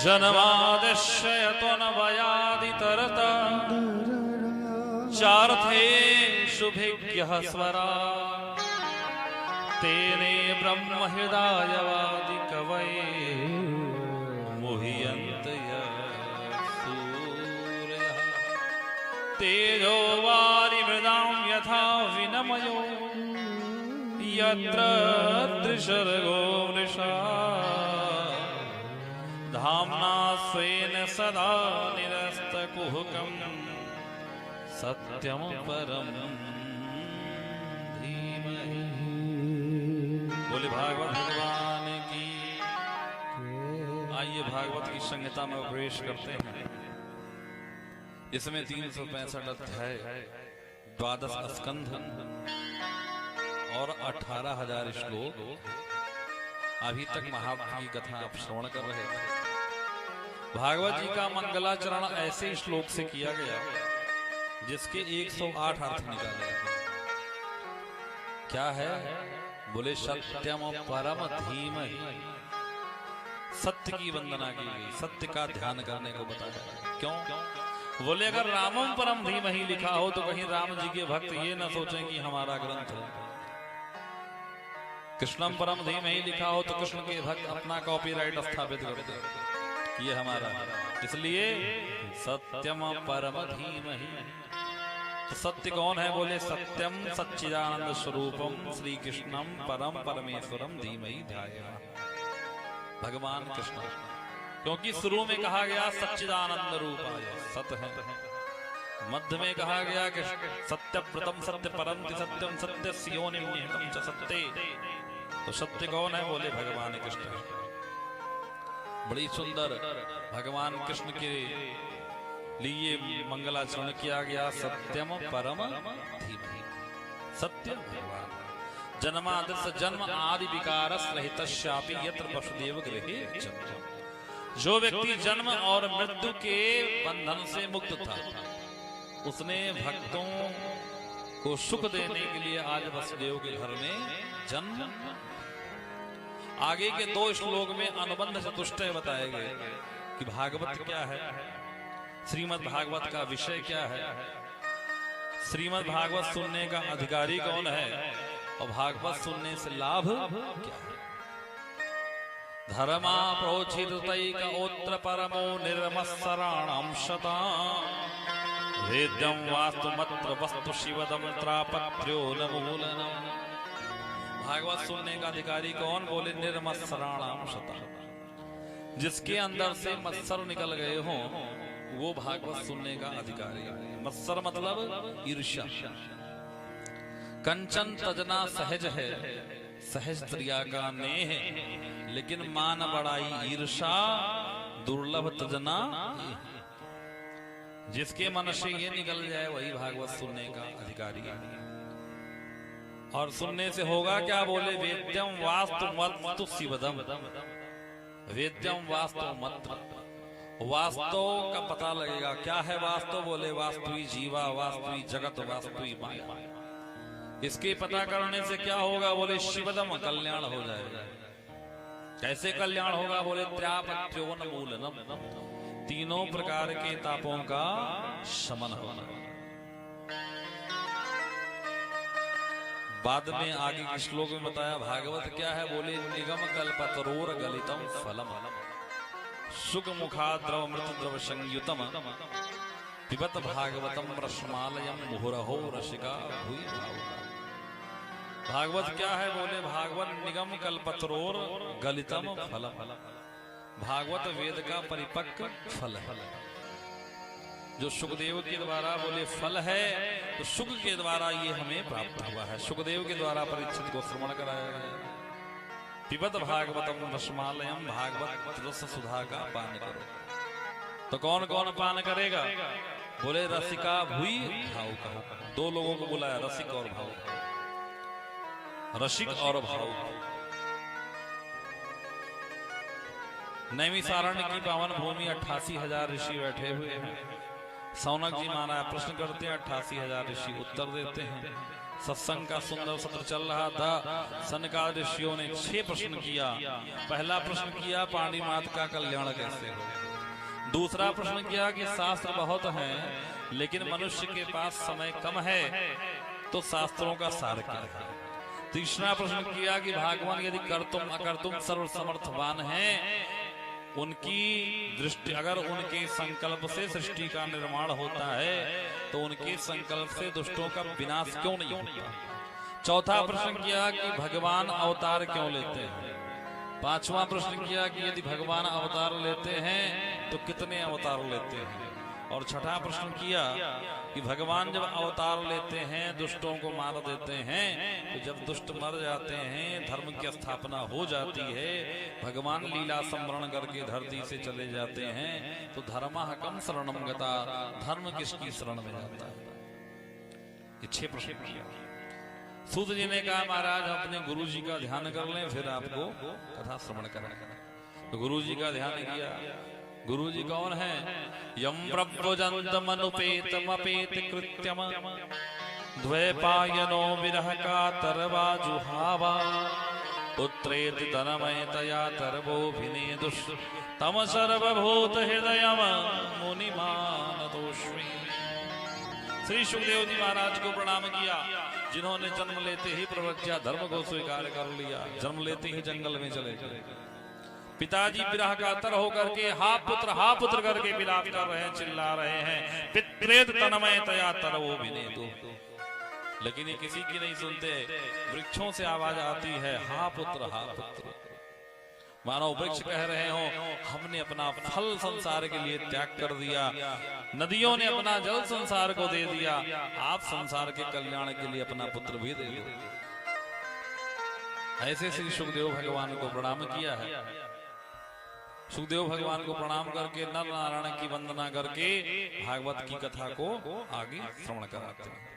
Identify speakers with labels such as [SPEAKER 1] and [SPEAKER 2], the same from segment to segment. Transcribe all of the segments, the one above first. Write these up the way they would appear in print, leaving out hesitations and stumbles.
[SPEAKER 1] जन्मादिश्यतोऽन्वयादितरत चार्थेषु भिज्ञः स्वरा तेने ब्रह्महृदायवादि कवये मुह्यन्ते सूरयः तेजो वारिमृदां यथा विनमयो यत्र त्रिसर्गो मृषा धाम्ना स्वेन सदा निरस्तकुहकम् सत्यं परं धीमहि। बोले भागवत भगवान की। आइए भागवत की संहिता में प्रवेश करते हैं। इसमें 365 अध्याय, 12 स्कंध और 18,000 श्लोक। अभी तक महाभारत की कथा आप श्रवण कर रहे थे। भागवत जी का मंगलाचरण ऐसे श्लोक से किया गया जिसके 108 अर्थ निकाले। क्या है? बोले सत्यम परम धीमहि। सत्य की वंदना की गई, सत्य का ध्यान करने को बताया। क्यों? बोले अगर रामम परम धीमहि लिखा हो तो कहीं राम जी के भक्त ये न सोचें कि हमारा ग्रंथ है। कृष्णम परम धीमहि लिखा हो तो कृष्ण के भक्त अपना कॉपीराइट स्थापित करते कि ये हमारा। इसलिए सत्यम परम धीमहि। तो सत्य कौन है? बोले सत्यम सच्चिदानंद स्वरूपम श्री कृष्णम परम परमेश्वरम धीमहि ध्यायेत्। भगवान कृष्ण, क्योंकि शुरू में कहा गया सच्चिदानंद रूपाय, सत्य है। मध्य में कहा गया कि सत्य प्रथम सत्य परम सत्यम सत्य योनिम निहितम च सत्ये। तो सत्य कौन है? बोले भगवान कृष्ण। बड़ी सुंदर भगवान कृष्ण के लिए मंगलाचरण किया गया। सत्यम परम धीमहि। सत्य भगवान। जन्मादिस्य जन्म आदि विकारस रहितस्यापि यत्र वसुदेव गृहे जन्म। जो व्यक्ति जन्म और मृत्यु के बंधन से मुक्त था, उसने भक्तों को सुख देने के लिए आज वसुदेव के घर में जन्म। आगे के 2 श्लोक में अनुबंध चतुष्टय बताए गए कि भागवत क्या है, श्रीमद् भागवत का विषय क्या है, श्रीमद् भागवत सुनने का अधिकारी कौन है और भागवत सुनने से लाभ क्या है। धर्मा प्रोचितैकोत्र परमो निर्मत्सराणां शतां वेद्यं वास्तुमत्र वस्तु शिवदं त्रापत्र्यो नमूलनम्। भागवत सुनने का अधिकारी कौन? बोले निर्मत्सराणां शतां। जिसके अंदर से मत्सर निकल गए हों वो भागवत सुनने का अधिकारी है। मत्सर मतलब ईर्ष्या। कंचन तजना सहज है, सहज त्रिया का नेह, लेकिन मान बड़ाई ईर्षा दुर्लभ तजना। जिसके मन से ये निकल जाए वही भागवत सुनने का अधिकारी है। और सुनने से होगा क्या? बोले वेद्यम वास्तु मत्तु शिवदम। वेद्यम वास्तु मत, वास्तव का पता लगेगा। क्या है वास्तव? बोले वास्तवी जीवा, वास्तवी जगत, वास्तवी माया। इसके पता करने से क्या होगा? बोले शिवदम, कल्याण हो जाएगा। कैसे कल्याण होगा? बोले त्रापत्र्योन्मूलनम, तीनों प्रकार के तापों का शमन होना। बाद में आगे के श्लोक में बताया भागवत क्या है। बोले निगम कल्पतरोर गलितम फलम सुख मुखाद्रव मृत द्रव संयुतम पिबत भागवतम रसमालयम मुहुरहो रसिका भूय भावुका। भागवत क्या है? बोले भागवत निगम कल्पतरोर गलितम फलम। भागवत वेद का परिपक्व फल है जो सुखदेव के द्वारा बोले फल है। तो सुख के द्वारा ये हमें प्राप्त हुआ है। सुखदेव के द्वारा परीक्षित को श्रवण कराया गया। पिबत भागवतम रसमालयम, भागवत रस सुधा का पान करो। तो कौन कौन पान करेगा? बोले रसिका भूई भावुक। 2 लोगों को बुलाया, रसिक और भावुक। रसिक और भावुक। नैमिषारण्य की पावन भूमि 88,000 ऋषि बैठे हुए हैं। सौनक जी महाराज प्रश्न करते हैं, 88,000 ऋषि उत्तर देते हैं। सत्संग का सुंदर सत्र चल रहा था। सनकादिक ऋषियों ने 6 प्रश्न किया। पहला प्रश्न किया पाणी मात का कल्याण कैसे हो। दूसरा प्रश्न किया कि शास्त्र बहुत हैं लेकिन मनुष्य के पास समय कम है तो शास्त्रों का सार क्या है। तीसरा प्रश्न किया कि भगवान यदि कर्तुम अकर्तुम सर्व समर्थवान हैं, उनकी दृष्टि अगर उनके संकल्प से सृष्टि का निर्माण होता है तो उनके संकल्प से दुष्टों का विनाश क्यों नहीं होता। चौथा प्रश्न किया कि भगवान अवतार क्यों लेते हैं। पांचवा प्रश्न किया कि यदि भगवान अवतार लेते हैं तो कितने अवतार लेते हैं। और छठा प्रश्न किया कि भगवान जब अवतार लेते हैं दुष्टों को मार देते हैं तो जब दुष्ट मर जाते हैं धर्म की स्थापना हो जाती है, भगवान लीला स्मरण करके धरती से चले जाते हैं तो धर्मः कम शरणम गता, धर्म किसकी शरण में जाता है। ये 6 प्रश्न किया। सूत जी ने कहा महाराज अपने गुरु जी का ध्यान कर लें फिर आपको कथा श्रवण करें। तो गुरु जी का ध्यान किया। गुरु जी कौन है। यम प्रव्रजन्तमनुपेतमपेत कृत्यम द्वैपायनो विरह का तरवा जुहावा पुत्रेति तनमयतया तरवोभिनेदुष तम सर्वभूत हृदयम मुनिमानतोष्मि। श्री सुखदेव जी महाराज को प्रणाम किया जिन्होंने जन्म लेते ही प्रवृत्या धर्म को स्वीकार कर लिया, जन्म लेते ही जंगल में चले गए। पिताजी विरह का तर होकर के हा पुत्र करके विलाप कर रहे हैं, चिल्ला रहे हैं। पित्रेत तन्मयतया तरवो विनेदु, लेकिन ये किसी की नहीं सुनते। वृक्षों से आवाज आती है हा पुत्र। मानो वृक्ष कह रहे हो हमने अपना फल संसार के लिए त्याग कर दिया, नदियों ने अपना जल संसार को दे दिया, आप संसार के कल्याण के लिए अपना पुत्र भी दे दो। ऐसे श्री सुखदेव भगवान को प्रणाम किया है। सुखदेव भगवान को प्रणाम करके नर नारायण की वंदना करके भागवत की कथा को आगे श्रवण कराते हैं।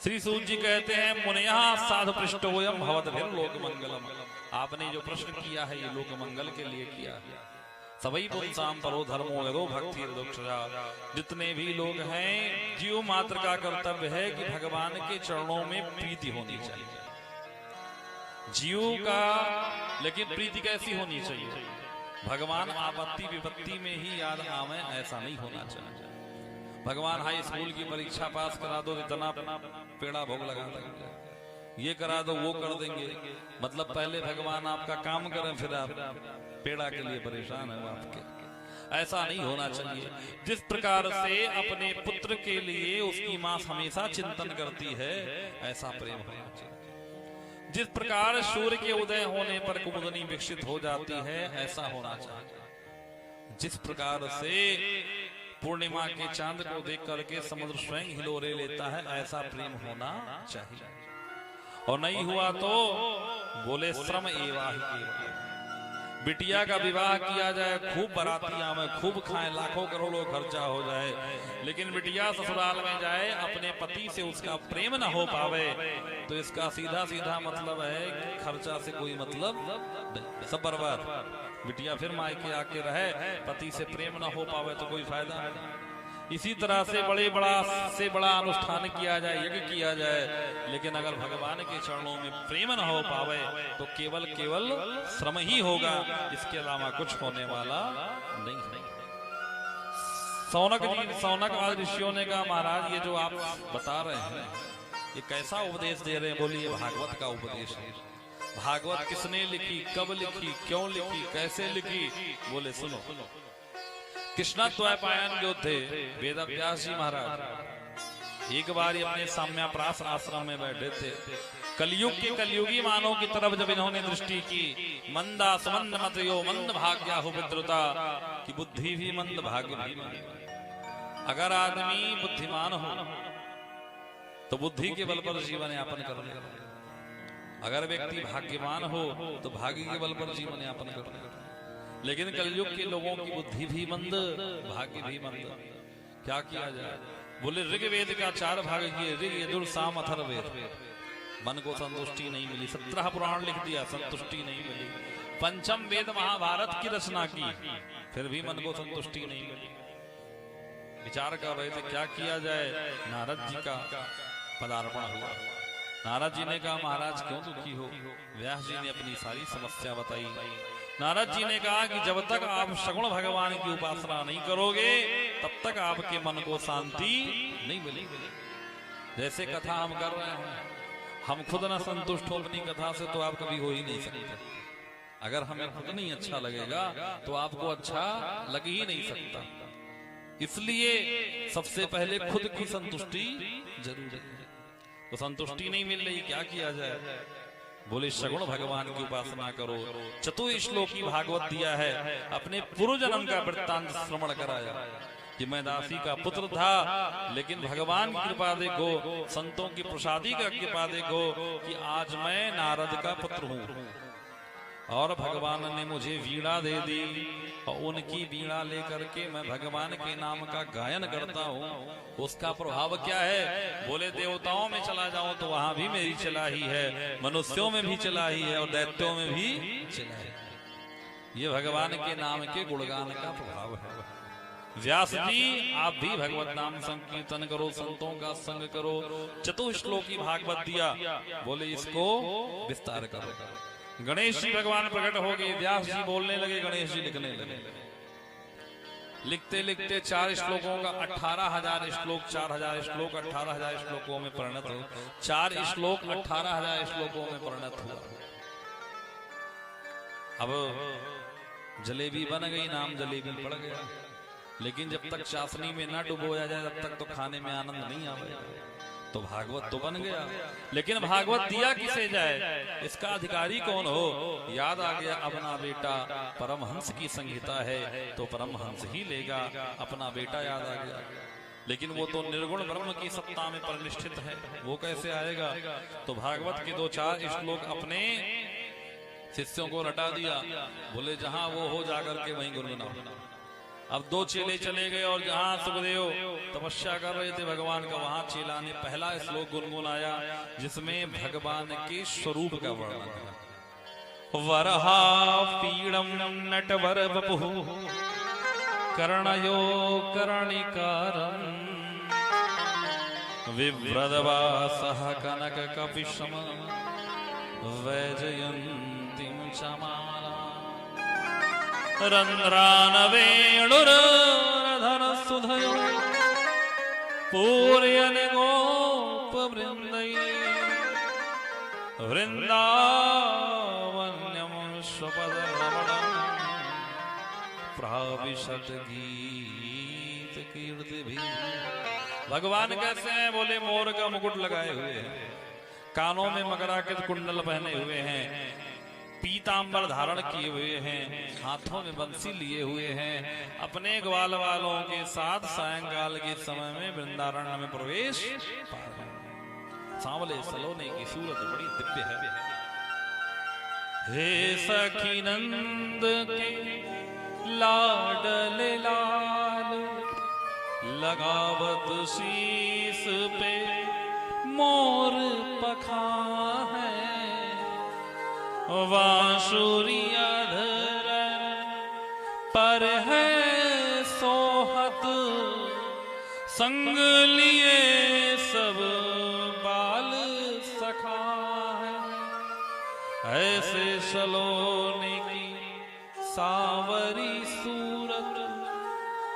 [SPEAKER 1] श्री सूत जी कहते हैं मुनिया साधु पृष्ठोयम भवद्भिर लोक मंगलम। आपने जो प्रश्न किया है ये लोक मंगल के लिए किया है। सभी पुंसाम परो धर्मो यदो भक्ति दुक्षजा। जितने भी लोग हैं जीव मात्र का कर्तव्य है कि भगवान के चरणों में प्रीति होनी चाहिए जीव का। लेकिन प्रीति कैसी होनी चाहिए। भगवान आपत्ति विपत्ति में ही याद आवे ऐसा नहीं होना चाहिए। भगवान हाई स्कूल की परीक्षा पास करा दो इतना पेड़ा भोग लगा देंगे, ये करा दो वो कर देंगे। मतलब पहले भगवान आपका काम करें फिर आप पेड़ा के लिए परेशान है आपके। ऐसा नहीं होना चाहिए। जिस प्रकार से अपने पुत्र के लिए उसकी माँ हमेशा चिंतन करती है ऐसा प्रेम होना चाहिए। जिस प्रकार सूर्य के उदय होने पर कुमुदनी विकसित हो जाती है ऐसा होना चाहिए। जिस प्रकार से पूर्णिमा के चांद को देख करके समुद्र स्वयं हिलोरे लेता है ऐसा प्रेम होना चाहिए। और नहीं हुआ तो बोले श्रम एवाहि। बिटिया का विवाह किया जाए, खूब बाराती आवे, खूब खाएं, लाखों करोड़ों खर्चा हो जाए, लेकिन बिटिया ससुराल में जाए अपने पति से उसका प्रेम न हो पावे तो इसका सीधा सीधा मतलब है कि खर्चा से कोई मतलब नहीं, सब बर्बाद। बिटिया फिर मायके आके रहे, पति से प्रेम न हो पावे तो कोई फायदा नहीं। इसी तरह से बड़ा अनुष्ठान किया जाए, यज्ञ किया जाए, लेकिन अगर भगवान के चरणों में प्रेम न हो पावे तो केवल श्रम ही होगा, इसके अलावा कुछ होने वाला नहीं। सौनक आदि ऋषियों ने कहा महाराज ये जो आप बता रहे हैं ये कैसा उपदेश दे रहे हैं। बोलिए भागवत का उपदेश है। भागवत किसने लिखी, कब लिखी, क्यों लिखी, कैसे लिखी। बोले सुनो। कृष्णद्वैपायन जो थे वेदव्यास जी महाराज एक बार अपने साम्याप्रास आश्रम में बैठे थे। कलयुग के कलयुगी मानव की तरफ जब इन्होंने दृष्टि की, मंदा समंद मत यो मंद भाग्या हो विद्रुता, की बुद्धि भी मंद भाग्य भी मंद। अगर आदमी बुद्धिमान हो तो बुद्धि के बल पर जीवन यापन कर ले, अगर व्यक्ति भाग्यवान हो तो भाग्य के बल पर जीवन यापन कर ले। लेकिन कलयुग के लोगों की बुद्धि भी मंद, भाग्य भी मंद। क्या किया जाए। बोले ऋग्वेद का 4 भाग किए, ऋग यजुर साम अथर्ववेद। मन को संतुष्टि नहीं मिली, 17 पुराण लिख दिया, संतुष्टि नहीं मिली। पंचम वेद महाभारत की रचना की, फिर भी मन को संतुष्टि नहीं मिली। विचार कर रहे थे क्या किया जाए। नारद जी का पदार्पण हुआ। नारद जी ने कहा महाराज क्यों दुखी हो। व्यास जी ने अपनी सारी समस्या बताई। नारद जी ने कहा कि जब तक आप सगुण भगवान की उपासना नहीं करोगे तब तक आपके मन को शांति नहीं मिलेगी। जैसे कथा हम कर रहे हैं, हम खुद न संतुष्ट हो अपनी कथा से तो आप कभी हो ही नहीं सकते। अगर हमें खुद नहीं अच्छा लगेगा तो आपको अच्छा लग ही नहीं सकता। इसलिए सबसे पहले खुद की संतुष्टि जरूरी है। तो संतुष्टि नहीं मिल रही, क्या किया जाए। बोले सगुण भगवान की उपासना करो। चतुश्लोकी भागवत दिया है। अपने पूर्व जन्म का वृत्तांत श्रवण कराया कि मैं दासी का पुत्र था, लेकिन भगवान की कृपा देखो, संतों की प्रसादी का कृपा देखो कि आज मैं नारद का पुत्र हूँ और भगवान ने मुझे वीणा दे दी और उनकी वीणा लेकर के मैं भगवान के नाम का गायन करता हूँ। उसका प्रभाव क्या है। बोले देवताओं में चला जाऊं तो वहां भी मेरी चलाही है, मनुष्यों में भी चलाही है और दैत्यों में भी चलाही है। ये भगवान के नाम के गुणगान का प्रभाव है। व्यास जी आप भी भगवत नाम संकीर्तन करो, संतों का संग करो। चतुश्लोकी भागवत दिया, बोले इसको विस्तार करो। गणेश जी भगवान प्रकट हो गए। व्यास जी बोलने लगे, गणेश जी लिखने लगे। लिखते लिखते 4 श्लोकों का 18,000 श्लोक, 4,000 श्लोक 18,000 श्लोकों में परिणत हो। 4 श्लोक 18,000 श्लोकों में परिणत हुआ। अब जलेबी बन गई, नाम जलेबी पड़ गया। लेकिन जब तक चाशनी में न डुबोया जाए तब तक तो खाने में आनंद नहीं आएगा। तो भागवत तो बन गया, लेकिन भागवत दिया किसे जाए, इसका अधिकारी कौन हो। याद आ गया अपना बेटा परमहंस की संहिता है तो परमहंस ही लेगा। अपना बेटा याद आ गया, लेकिन वो तो निर्गुण ब्रह्म की सत्ता में परिनिष्ठित है, वो कैसे आएगा। तो भागवत के 2-4 श्लोक अपने शिष्यों को रटा दिया। बोले जहां वो हो जाकर के वहीं गुनगुनाओ। अब 2 चेले चले गए और जहां सुखदेव तपस्या कर रहे थे भगवान का, वहां चेला ने पहला श्लोक गुनगुनाया जिसमें भगवान के स्वरूप का वर्णन है। वरहा पीड़म नटवर वपुः कर्णयो कर्णिकारं विव्रतवासः कनक कपिशम वैजयन्तीं चमाला रंध्रान वेणुरधर सुधयो पूर्यन गोप वृंदय वृंदावन्यम स्वपद रमणम प्राविशत गीत कीर्ति भी। भगवान कैसे हैं। बोले मोर का मुकुट लगाए हुए हैं, कानों में मकराकृत कुंडल पहने हुए हैं, पीतांबर धारण किए हुए हैं, हाथों में बंसी लिए हुए हैं। अपने ग्वाल वालों के साथ सायंकाल के समय में वृंदारण्य में प्रवेश। सांवले सलोने की सूरत बड़ी दिव्य है। हे सखी नंद के लाडले लाल लगावत शीस पे मोर पखा है। वांसुरिया धर पर है सोहत संग लिए सब बाल सखा है। ऐसे सलोने की सावरी सूरत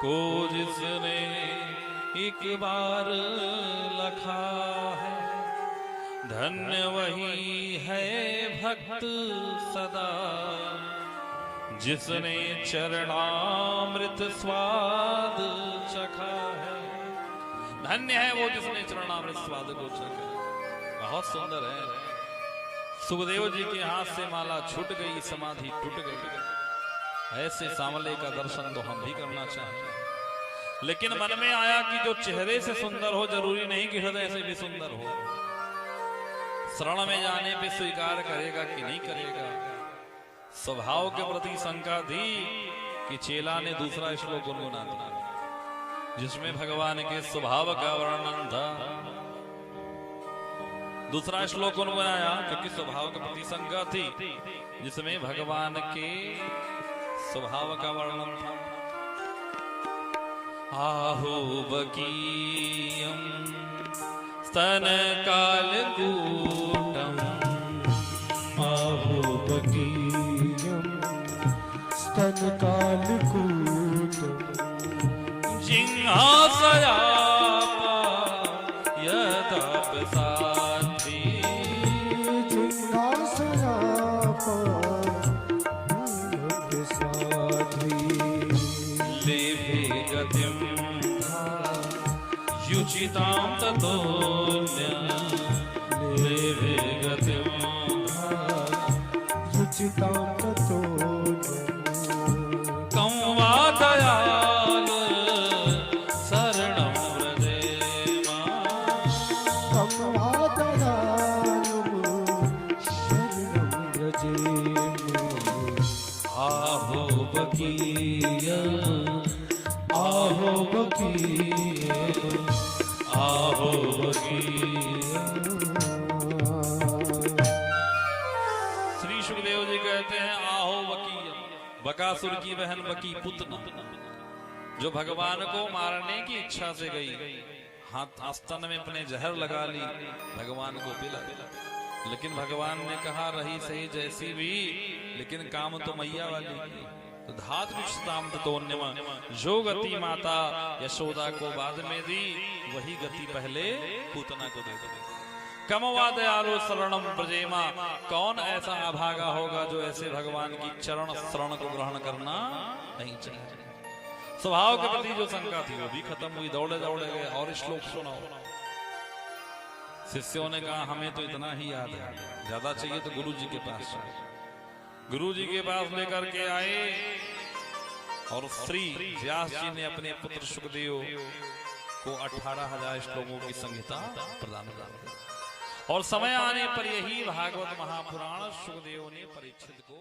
[SPEAKER 1] को जिसने एक बार लखा है। धन्य वही है भक्त सदा जिसने चरणामृत स्वाद चखा है। धन्य है वो जिसने चरणामृत स्वाद को चखा। बहुत सुंदर है। सुखदेव जी के हाथ से माला छूट गई, समाधि टूट गई। ऐसे सांवले का दर्शन तो हम भी करना चाहें, लेकिन मन में आया कि जो चेहरे से सुंदर हो जरूरी नहीं कि हृदय से भी सुंदर हो। शरण में जाने पे स्वीकार करेगा कि नहीं करेगा। स्वभाव के प्रति शंका थी कि चेला ने दूसरा श्लोक गुनगुना था जिसमें भगवान के स्वभाव का वर्णन था। दूसरा श्लोक गुनगुनाया क्योंकि स्वभाव के प्रति शंका थी जिसमें भगवान के स्वभाव का वर्णन था। आहुबकीयं स्तनकालकूटम्
[SPEAKER 2] आहुबकीयं स्तनकालकूटम्
[SPEAKER 1] जिह्वासयापा यदपसाध्वी
[SPEAKER 2] जिह्वासयापा यदपसाध्वी
[SPEAKER 1] लेभे गतिं युचितां ततोऽन्या लेभे गतिं
[SPEAKER 2] युचितां ततोऽन्या
[SPEAKER 1] कं वा दयाल शरणं व्रजेम
[SPEAKER 2] कं वा दयालु शरणं व्रजेम
[SPEAKER 1] आहुबकीयं श्री सुखदेव जी कहते हैं आहुबकीयं, बकासुर की बहन बकी पुतना जो भगवान को मारने की इच्छा से गई, हाथ आस्तन में अपने जहर लगा ली, भगवान को पिला, लेकिन भगवान ने कहा रही सही जैसी भी, लेकिन काम तो मैया वाली की। तो धात्विष्टाम ततोन्यम, जो गति माता यशोदा को बाद में दी वही गति पहले पूतना को दे दी। कमवा दयालु शरणम ब्रजेमा, कौन ऐसा अभागा होगा जो ऐसे भगवान की चरण शरण को ग्रहण करना नहीं चाहिए। स्वभाव के प्रति जो शंका थी वो भी खत्म हुई, दौड़े दौड़े गए और श्लोक सुनाओ। शिष्यों ने कहा हमें तो इतना ही याद है, ज्यादा चाहिए तो गुरु जी के पास। गुरु जी के पास लेकर के आए और श्री व्यास जी ने अपने पुत्र सुखदेव को 18,000 श्लोकों की संहिता प्रदान कर दी। और समय आने पर यही भागवत महापुराण सुखदेव ने परीक्षित को